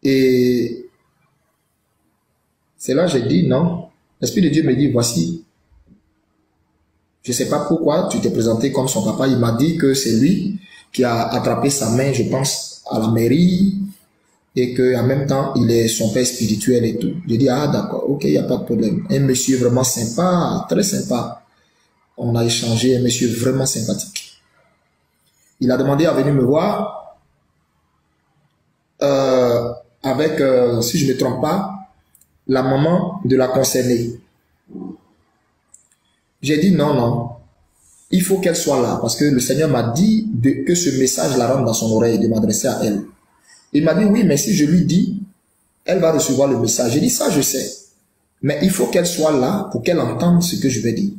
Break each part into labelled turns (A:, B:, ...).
A: Et c'est là que j'ai dit non. L'Esprit de Dieu me dit, voici, je ne sais pas pourquoi tu t'es présenté comme son papa. Il m'a dit que c'est lui qui a attrapé sa main, je pense, à la mairie, et qu'en même temps, il est son père spirituel et tout. J'ai dit, ah d'accord, ok, il n'y a pas de problème. Un monsieur vraiment sympa, très sympa. On a échangé, un monsieur vraiment sympathique. Il a demandé à venir me voir avec, si je ne me trompe pas, la maman de la concernée. J'ai dit non, non, il faut qu'elle soit là parce que le Seigneur m'a dit que ce message la rentre dans son oreille, de m'adresser à elle. Il m'a dit oui, mais si je lui dis, elle va recevoir le message. J'ai dit ça, je sais. Mais il faut qu'elle soit là pour qu'elle entende ce que je vais dire.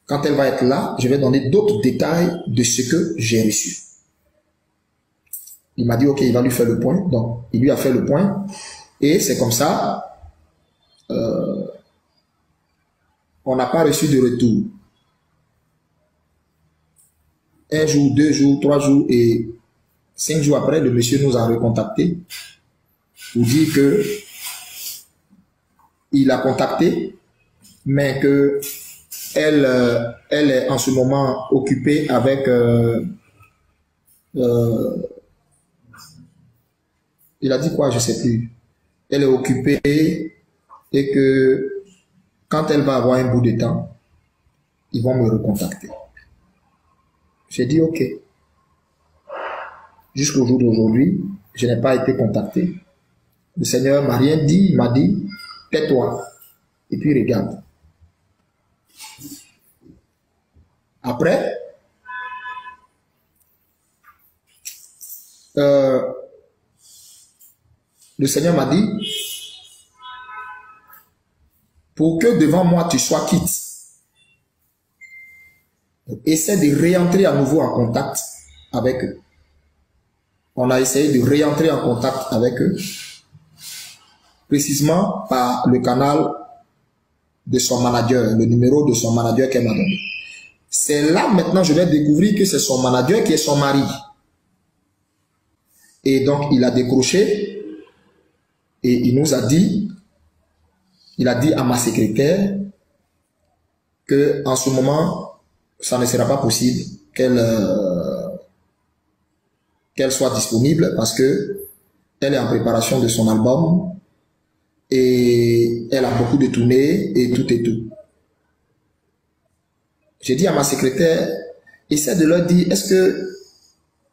A: Quand elle va être là, je vais donner d'autres détails de ce que j'ai reçu. Il m'a dit ok, il va lui faire le point. Donc, il lui a fait le point. Et c'est comme ça. On n'a pas reçu de retour. 1 jour, 2 jours, 3 jours et 5 jours après, le monsieur nous a recontacté pour dire que il a contacté, mais que elle est en ce moment occupée avec il a dit quoi, je sais plus. Elle est occupée et que quand elle va avoir un bout de temps, ils vont me recontacter. J'ai dit ok. Jusqu'au jour d'aujourd'hui, je n'ai pas été contacté. Le Seigneur m'a rien dit, il m'a dit, tais-toi et puis regarde. Après, le Seigneur m'a dit, pour que devant moi tu sois quitte, essaie de réentrer à nouveau en contact avec eux. On a essayé de réentrer en contact avec eux, précisément par le canal de son manager, le numéro de son manager qu'elle m'a donné. C'est là maintenant je vais découvrir que c'est son manager qui est son mari. Et donc il a décroché et il nous a dit, il a dit à ma secrétaire que en ce moment ça ne sera pas possible qu'elle soit disponible parce que elle est en préparation de son album et elle a beaucoup de tournées et tout et tout. J'ai dit à ma secrétaire, essaie de leur dire, est-ce que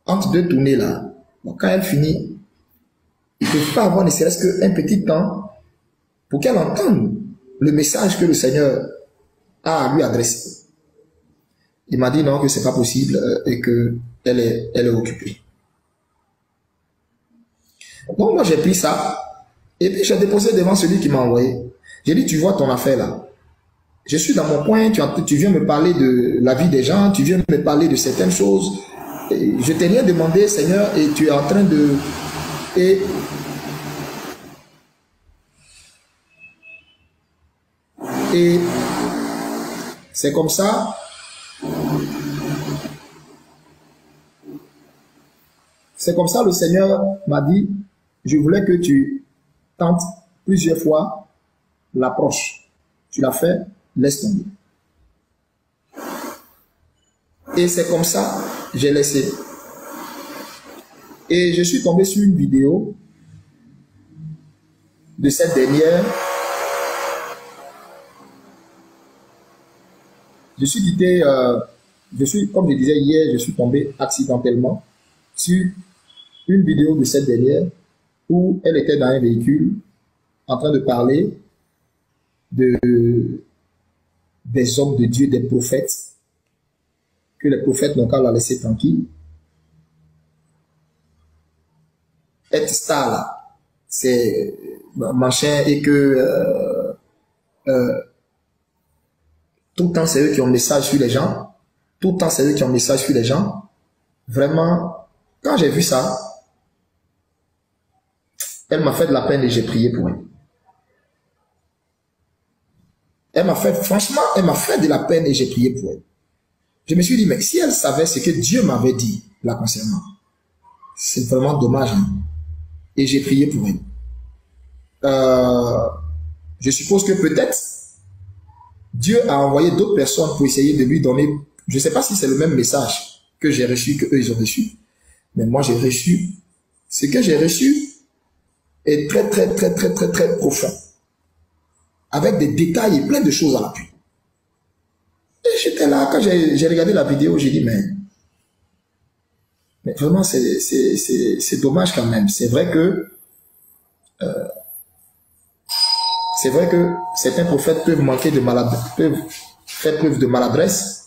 A: entre deux tournées là, bon, quand elle finit, il ne peut pas avoir ne serait-ce qu'un petit temps pour qu'elle entende le message que le Seigneur a à lui adresser. Il m'a dit non, que c'est pas possible et que elle est occupée. Donc moi j'ai pris ça et puis j'ai déposé devant celui qui m'a envoyé. J'ai dit, tu vois ton affaire là. Je suis dans mon coin, tu viens me parler de la vie des gens, tu viens me parler de certaines choses. Et je t'ai rien demandé, Seigneur, et tu es en train de... Et c'est comme ça. C'est comme ça le Seigneur m'a dit, je voulais que tu tentes plusieurs fois l'approche. Tu l'as fait, laisse tomber. Et c'est comme ça, j'ai laissé. Et je suis tombé sur une vidéo de cette dernière. Je suis quitté, comme je disais hier, je suis tombé accidentellement sur une vidéo de cette dernière où elle était dans un véhicule en train de parler des hommes de Dieu, des prophètes, que les prophètes n'ont qu'à la laisser tranquille. Être star là, c'est machin et que tout le temps c'est eux qui ont le message sur les gens, tout le temps c'est eux qui ont le message sur les gens. Vraiment, quand j'ai vu ça, elle m'a fait de la peine et j'ai prié pour elle. Elle m'a fait, franchement, elle m'a fait de la peine et j'ai prié pour elle. Je me suis dit, mais si elle savait ce que Dieu m'avait dit la concernant, c'est vraiment dommage. Hein? et j'ai prié pour elle. Je suppose que peut-être Dieu a envoyé d'autres personnes pour essayer de lui donner, je ne sais pas si c'est le même message que j'ai reçu, que eux ils ont reçu, mais moi j'ai reçu, ce que j'ai reçu est très profond, avec des détails et plein de choses à l'appui. Et j'étais là, quand j'ai regardé la vidéo, j'ai dit, mais vraiment c'est dommage quand même. C'est vrai que certains prophètes peuvent manquer de maladresse, peuvent faire preuve de maladresse,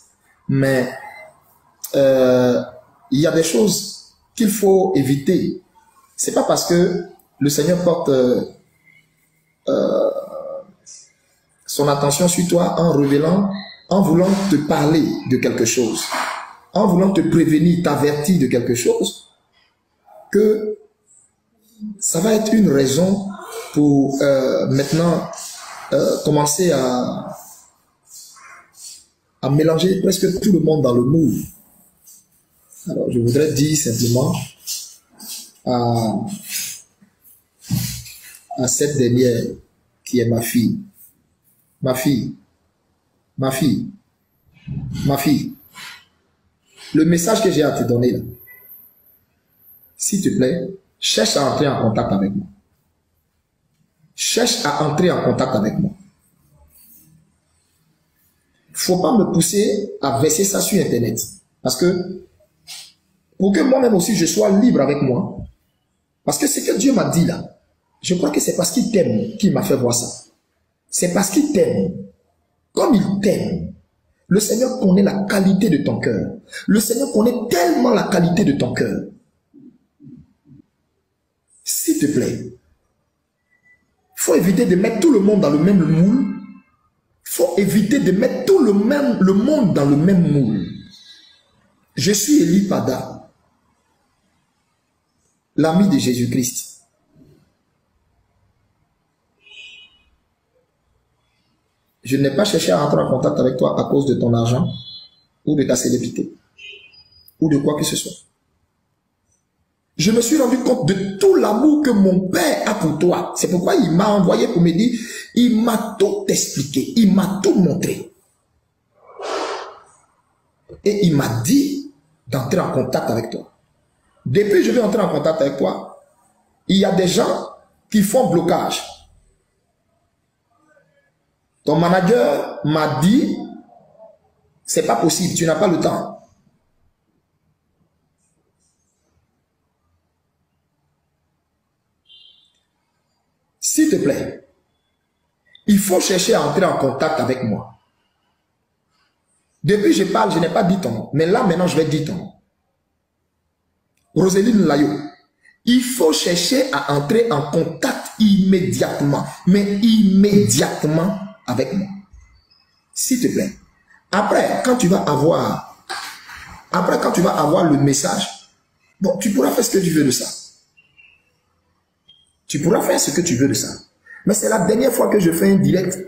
A: mais il y a des choses qu'il faut éviter. C'est pas parce que le Seigneur porte son attention sur toi en révélant, en voulant te parler de quelque chose, en voulant te prévenir, t'avertir de quelque chose, que ça va être une raison pour maintenant commencer à mélanger presque tout le monde dans le moule. Alors, je voudrais dire simplement à cette dernière qui est ma fille, le message que j'ai à te donner là, s'il te plaît, cherche à entrer en contact avec moi. Cherche à entrer en contact avec moi. Faut pas me pousser à verser ça sur Internet. Parce que, pour que moi-même aussi je sois libre avec moi, parce que ce que Dieu m'a dit là, je crois que c'est parce qu'il t'aime qu'il m'a fait voir ça. C'est parce qu'il t'aime. Comme il t'aime, le Seigneur connaît la qualité de ton cœur. Le Seigneur connaît tellement la qualité de ton cœur. S'il te plaît, il faut éviter de mettre tout le monde dans le même moule. Il faut éviter de mettre tout le monde dans le même moule. Je suis Élie Pada, l'ami de Jésus-Christ. Je n'ai pas cherché à entrer en contact avec toi à cause de ton argent ou de ta célébrité ou de quoi que ce soit. Je me suis rendu compte de tout l'amour que mon Père a pour toi. C'est pourquoi il m'a envoyé pour me dire, il m'a tout expliqué, il m'a tout montré. Et il m'a dit d'entrer en contact avec toi. Depuis que je vais entrer en contact avec toi, il y a des gens qui font blocage. Ton manager m'a dit, c'est pas possible, tu n'as pas le temps. S'il te plaît, il faut chercher à entrer en contact avec moi. Depuis que je parle, je n'ai pas dit ton nom. Mais là, maintenant, je vais dire ton nom. Roseline Layo. Il faut chercher à entrer en contact immédiatement. Mais immédiatement avec moi. S'il te plaît. Après, quand tu vas avoir le message, bon, tu pourras faire ce que tu veux de ça. Tu pourras faire ce que tu veux de ça. Mais c'est la dernière fois que je fais un direct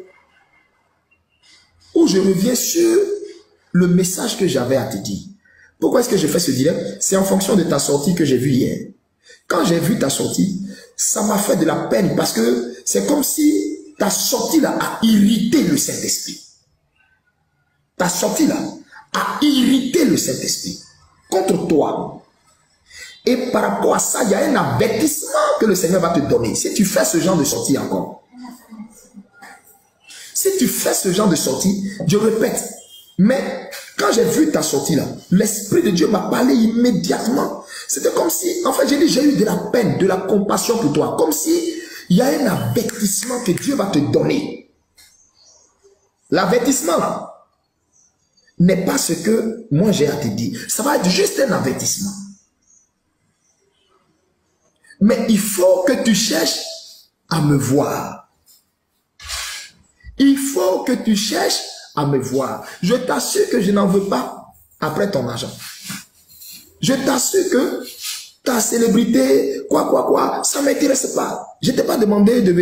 A: où je reviens sur le message que j'avais à te dire. Pourquoi est-ce que je fais ce direct? C'est en fonction de ta sortie que j'ai vue hier. Quand j'ai vu ta sortie, ça m'a fait de la peine parce que c'est comme si ta sortie là a irrité le Saint-Esprit. Ta sortie là a irrité le Saint-Esprit contre toi. Et par rapport à ça, il y a un avertissement que le Seigneur va te donner. Si tu fais ce genre de sortie encore. Si tu fais ce genre de sortie, je répète. Mais quand j'ai vu ta sortie là, l'Esprit de Dieu m'a parlé immédiatement. C'était comme si, en fait, j'ai eu de la peine, de la compassion pour toi. Comme si il y a un avertissement que Dieu va te donner. L'avertissement n'est pas ce que moi j'ai à te dire. Ça va être juste un avertissement. Mais il faut que tu cherches à me voir. Il faut que tu cherches à me voir. Je t'assure que je n'en veux pas après ton argent. Je t'assure que ta célébrité, quoi, ça ne m'intéresse pas. Je ne t'ai pas demandé de